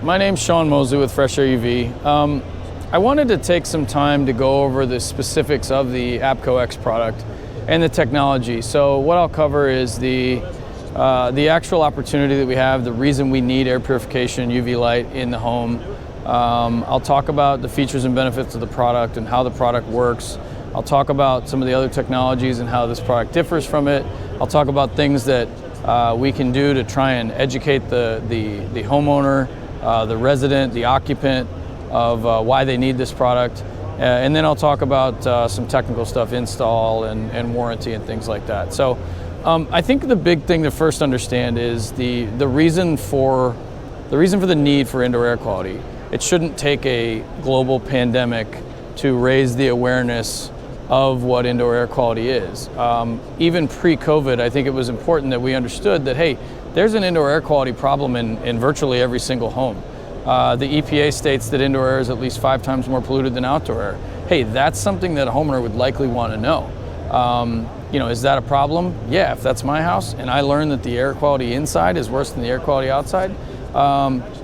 My name's Sean Mosley with Fresh-Aire UV. I wanted to take some time to go over the specifics of the APCO X product and the technology. So what I'll cover is the actual opportunity that we have, the reason we need air purification UV light in the home. I'll talk about the features and benefits of the product and how the product works. I'll talk about some of the other technologies and how this product differs from it. I'll talk about things that we can do to try and educate the homeowner, the resident, the occupant of why they need this product. And then I'll talk about some technical stuff, install and warranty and things like that. So I think the big thing to first understand is the reason for the need for indoor air quality. It shouldn't take a global pandemic to raise the awareness of what indoor air quality is. Even pre-COVID, I think it was important that we understood that, hey, there's an indoor air quality problem in virtually every single home. The EPA states that indoor air is at least 5 times more polluted than outdoor air. Hey, that's something that a homeowner would likely want to know. Is that a problem? Yeah, if that's my house and I learn that the air quality inside is worse than the air quality outside,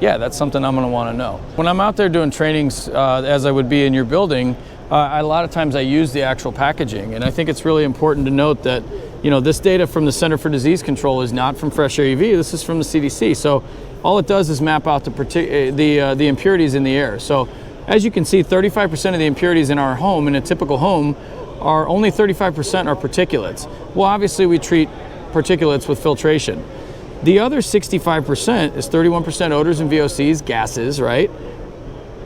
yeah, that's something I'm going to want to know. When I'm out there doing trainings, as I would be in your building, a lot of times I use the actual packaging, and I think it's really important to note that this data from the Center for Disease Control is not from Fresh-Aire UV. This is from the CDC. So all it does is map out the impurities in the air. So as you can see, 35% of the impurities in our home, in a typical home, are only 35% are particulates. Well, obviously we treat particulates with filtration. The other 65% is 31% odors and VOCs, gases, right?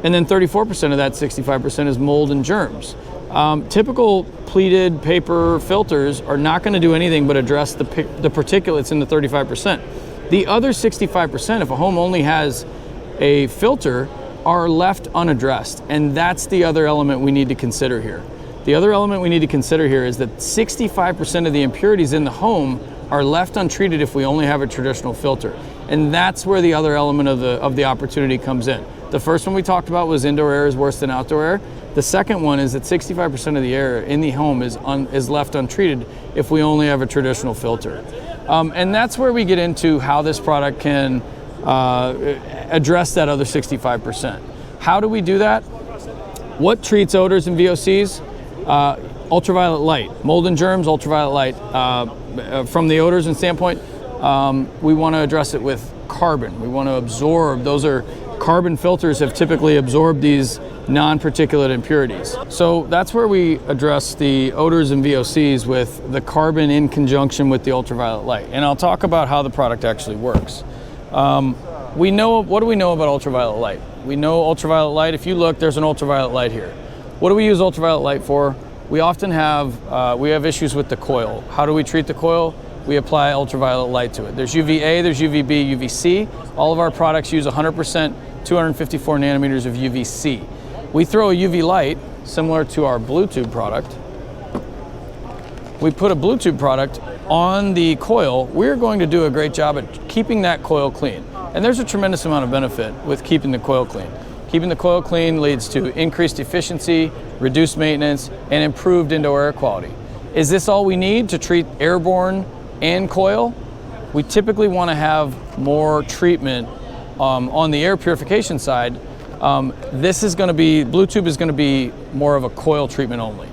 And then 34% of that 65% is mold and germs. Typical pleated paper filters are not going to do anything but address the particulates in the 35%. The other 65%, if a home only has a filter, are left unaddressed. And that's the other element we need to consider here. The other element we need to consider here is that 65% of the impurities in the home are left untreated if we only have a traditional filter. And that's where the other element of the opportunity comes in. The first one we talked about was indoor air is worse than outdoor air. The second one is that 65% of the air in the home is left untreated if we only have a traditional filter. And that's where we get into how this product can address that other 65%. How do we do that? What treats odors and VOCs? Ultraviolet light. Mold and germs, ultraviolet light. From the odors and standpoint, we want to address it with carbon. We want to absorb. Those are carbon filters have typically absorbed these non-particulate impurities. So that's where we address the odors and VOCs with the carbon in conjunction with the ultraviolet light. And I'll talk about how the product actually works. What do we know about ultraviolet light? We know ultraviolet light. If you look, there's an ultraviolet light here. What do we use ultraviolet light for? We often have issues with the coil. How do we treat the coil? We apply ultraviolet light to it. There's UVA, there's UVB, UVC. All of our products use 100% 254 nanometers of UVC. We throw a UV light, similar to our blue tube product. We put a blue tube product on the coil. We're going to do a great job at keeping that coil clean. And there's a tremendous amount of benefit with keeping the coil clean. Keeping the coil clean leads to increased efficiency, reduced maintenance, and improved indoor air quality. Is this all we need to treat airborne and coil? We typically want to have more treatment on the air purification side. Blue tube is going to be more of a coil treatment only.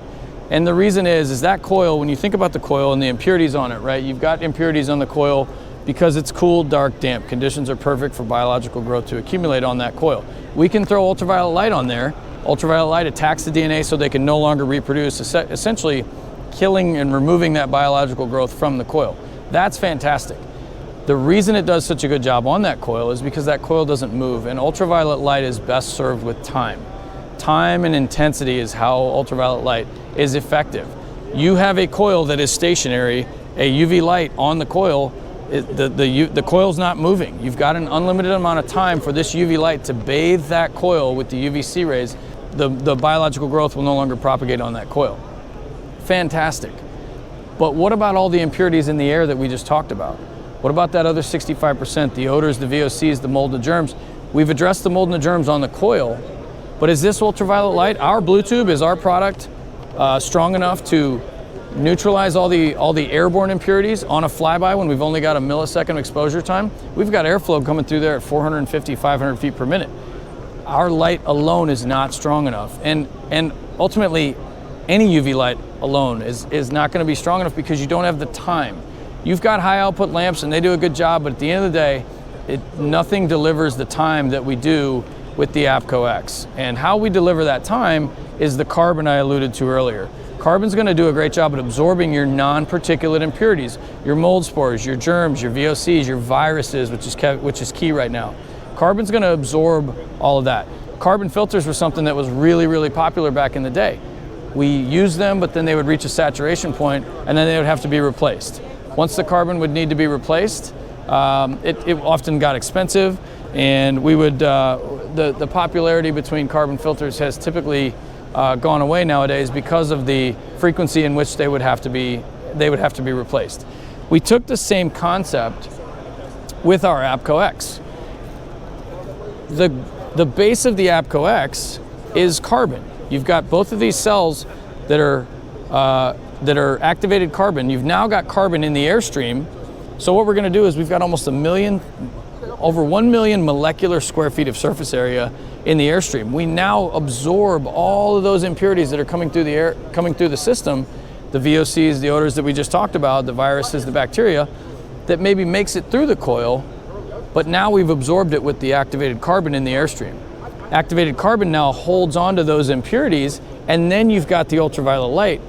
And the reason is that coil, when you think about the coil and the impurities on it, right? You've got impurities on the coil because it's cool, dark, damp. Conditions are perfect for biological growth to accumulate on that coil. We can throw ultraviolet light on there. Ultraviolet light attacks the DNA so they can no longer reproduce, essentially killing and removing that biological growth from the coil. That's fantastic. The reason it does such a good job on that coil is because that coil doesn't move, and ultraviolet light is best served with time. Time and intensity is how ultraviolet light is effective. You have a coil that is stationary, a UV light on the coil, the coil's not moving. You've got an unlimited amount of time for this UV light to bathe that coil with the UVC rays. The biological growth will no longer propagate on that coil. Fantastic. But what about all the impurities in the air that we just talked about? What about that other 65%, the odors, the VOCs, the mold, the germs? We've addressed the mold and the germs on the coil, but is this ultraviolet light, our blue tube, is our product strong enough to neutralize all the airborne impurities on a flyby when we've only got a millisecond exposure time. We've got airflow coming through there at 450, 500 feet per minute. Our light alone is not strong enough. And ultimately, any UV light alone is not going to be strong enough because you don't have the time. You've got high output lamps and they do a good job, but at the end of the day, nothing delivers the time that we do with the APCO X. And how we deliver that time is the carbon I alluded to earlier. Carbon's going to do a great job at absorbing your non-particulate impurities, your mold spores, your germs, your VOCs, your viruses, which is key right now. Carbon's going to absorb all of that. Carbon filters were something that was really, really popular back in the day. We used them, but then they would reach a saturation point and then they would have to be replaced. Once the carbon would need to be replaced, it often got expensive, and we would the popularity between carbon filters has typically gone away nowadays because of the frequency in which they would have to be replaced. We took the same concept with our APCO X. The base of the APCO X is carbon. You've got both of these cells that are activated carbon. You've now got carbon in the airstream. So what we're going to do is we've got almost over 1 million molecular square feet of surface area in the airstream. We now absorb all of those impurities that are coming through the air, coming through the system, the VOCs, the odors that we just talked about, the viruses, the bacteria, that maybe makes it through the coil, but now we've absorbed it with the activated carbon in the airstream. Activated carbon now holds onto those impurities, and then you've got the ultraviolet light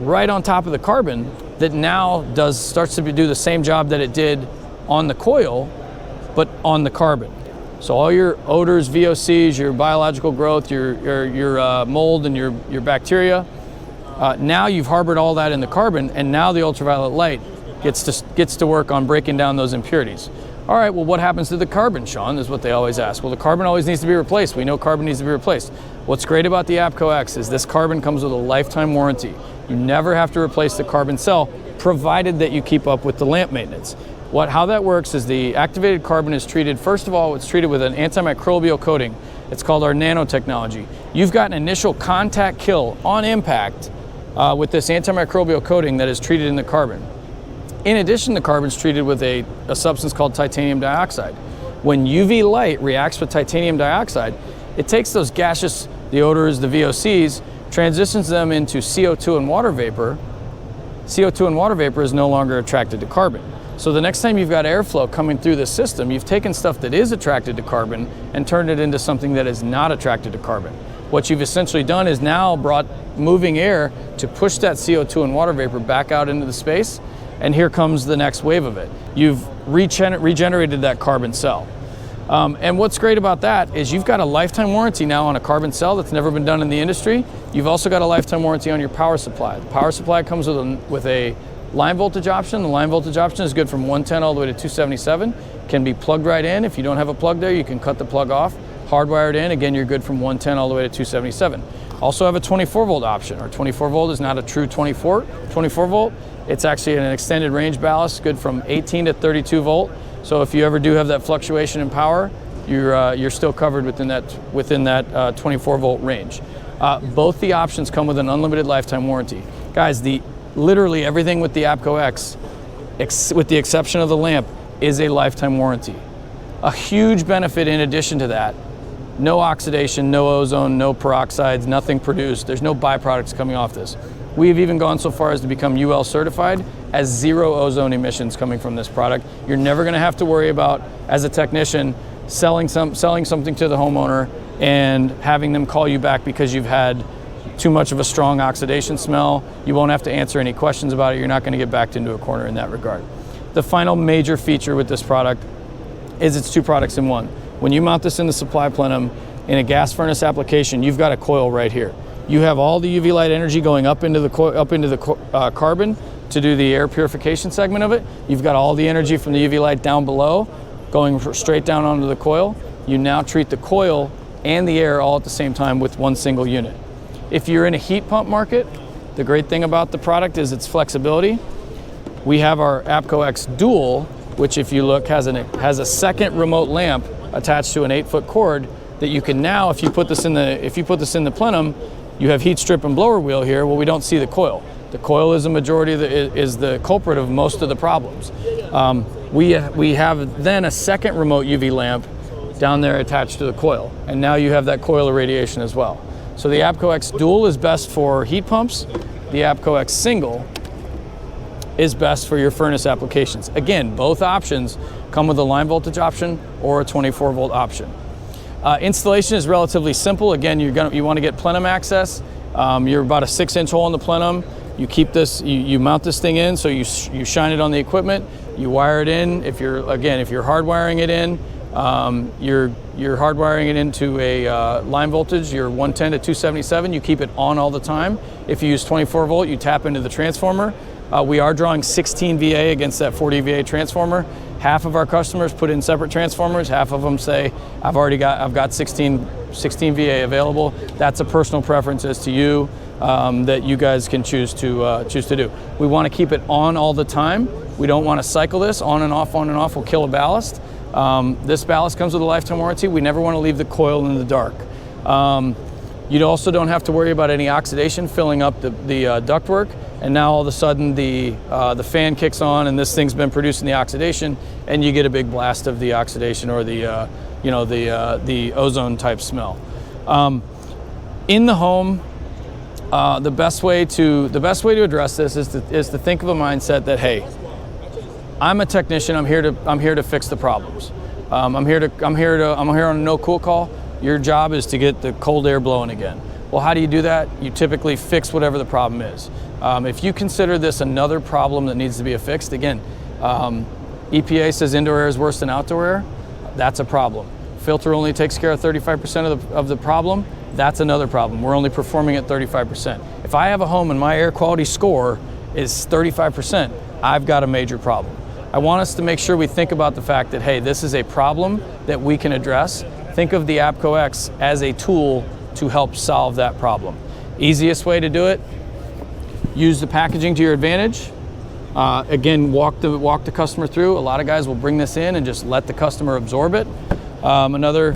right on top of the carbon that now starts to do the same job that it did on the coil, but on the carbon. So all your odors, VOCs, your biological growth, your mold and your bacteria, now you've harbored all that in the carbon, and now the ultraviolet light gets to work on breaking down those impurities. All right, well, what happens to the carbon, Sean, is what they always ask. Well, the carbon always needs to be replaced. We know carbon needs to be replaced. What's great about the APCO X is this carbon comes with a lifetime warranty. You never have to replace the carbon cell, provided that you keep up with the lamp maintenance. How that works is the activated carbon is treated, first of all, it's treated with an antimicrobial coating. It's called our nanotechnology. You've got an initial contact kill on impact with this antimicrobial coating that is treated in the carbon. In addition, the carbon's treated with a substance called titanium dioxide. When UV light reacts with titanium dioxide, it takes those gaseous, the odors, the VOCs, transitions them into CO2 and water vapor. CO2 and water vapor is no longer attracted to carbon. So the next time you've got airflow coming through the system, you've taken stuff that is attracted to carbon and turned it into something that is not attracted to carbon. What you've essentially done is now brought moving air to push that CO2 and water vapor back out into the space, and here comes the next wave of it. You've regenerated that carbon cell. And what's great about that is you've got a lifetime warranty now on a carbon cell that's never been done in the industry. You've also got a lifetime warranty on your power supply. The power supply comes with a line voltage option. The line voltage option is good from 110 all the way to 277. Can be plugged right in. If you don't have a plug there, you can cut the plug off. Hardwired in, again, you're good from 110 all the way to 277. Also have a 24 volt option. Our 24 volt is not a true 24 volt. It's actually an extended range ballast, good from 18 to 32 volt. So if you ever do have that fluctuation in power, you're still covered within that 24 volt range. Both the options come with an unlimited lifetime warranty. Guys, literally everything with the APCO X, with the exception of the lamp, is a lifetime warranty. A huge benefit in addition to that, no oxidation, no ozone, no peroxides, nothing produced. There's no byproducts coming off this. We've even gone so far as to become UL certified as zero ozone emissions coming from this product. You're never going to have to worry about, as a technician, selling something to the homeowner and having them call you back because you've had too much of a strong oxidation smell. You won't have to answer any questions about it. You're not going to get backed into a corner in that regard. The final major feature with this product is it's two products in one. When you mount this in the supply plenum in a gas furnace application, you've got a coil right here. You have all the UV light energy going up into the carbon to do the air purification segment of it. You've got all the energy from the UV light down below going straight down onto the coil. You now treat the coil and the air all at the same time with one single unit. If you're in a heat pump market, the great thing about the product is its flexibility. We have our APCO X Dual, which if you look has a second remote lamp attached to an 8-foot cord that you can now, if you put this in the plenum, you have heat strip and blower wheel here. Well, we don't see the coil. The coil is is the culprit of most of the problems. We have then a second remote UV lamp down there attached to the coil, and now you have that coil irradiation as well. So the APCO X Dual is best for heat pumps. The APCO X Single is best for your furnace applications. Again, both options come with a line voltage option or a 24 volt option. Installation is relatively simple. Again, you want to get plenum access. You're about a 6-inch hole in the plenum. You keep this, you mount this thing in, so you shine it on the equipment. You wire it in. If you're hardwiring it in, you're hardwiring it into a line voltage. You're 110 to 277. You keep it on all the time. If you use 24 volt, you tap into the transformer. We are drawing 16 VA against that 40 VA transformer. Half of our customers put in separate transformers. Half of them say, I've got 16 VA available. That's a personal preference as to you that you guys can choose to do. We want to keep it on all the time. We don't want to cycle this on and off will kill a ballast. This ballast comes with a lifetime warranty. We never want to leave the coil in the dark. You also don't have to worry about any oxidation filling up the ductwork. And now all of a sudden the fan kicks on and this thing's been producing the oxidation, and you get a big blast of the oxidation or the ozone type smell. In the home, the best way to address this is to think of a mindset that, hey, I'm a technician. I'm here to fix the problems. I'm here on a no cool call. Your job is to get the cold air blowing again. Well, how do you do that? You typically fix whatever the problem is. If you consider this another problem that needs to be fixed, again, EPA says indoor air is worse than outdoor air. That's a problem. Filter only takes care of 35% of the problem. That's another problem. We're only performing at 35%. If I have a home and my air quality score is 35%, I've got a major problem. I want us to make sure we think about the fact that, hey, this is a problem that we can address. Think of the APCO X as a tool to help solve that problem. Easiest way to do it, use the packaging to your advantage. Again, walk the customer through. A lot of guys will bring this in and just let the customer absorb it. Another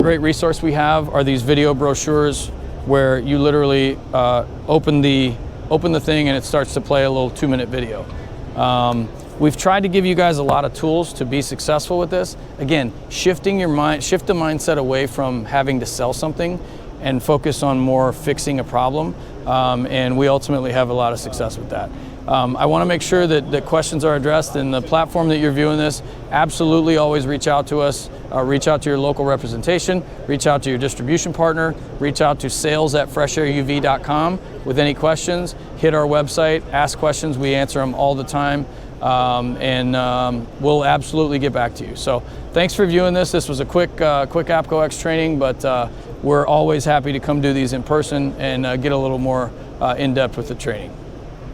great resource we have are these video brochures where you literally open the thing and it starts to play a little 2-minute video. We've tried to give you guys a lot of tools to be successful with this. Again, shift the mindset away from having to sell something and focus on more fixing a problem. And we ultimately have a lot of success with that. I want to make sure that questions are addressed in the platform that you're viewing this. Absolutely always reach out to us. Reach out to your local representation, reach out to your distribution partner, reach out to sales@freshaireuv.com with any questions. Hit our website, ask questions. We answer them all the time. We'll absolutely get back to you. So thanks for viewing this. This was a quick APCO X training, but we're always happy to come do these in person and get a little more in depth with the training.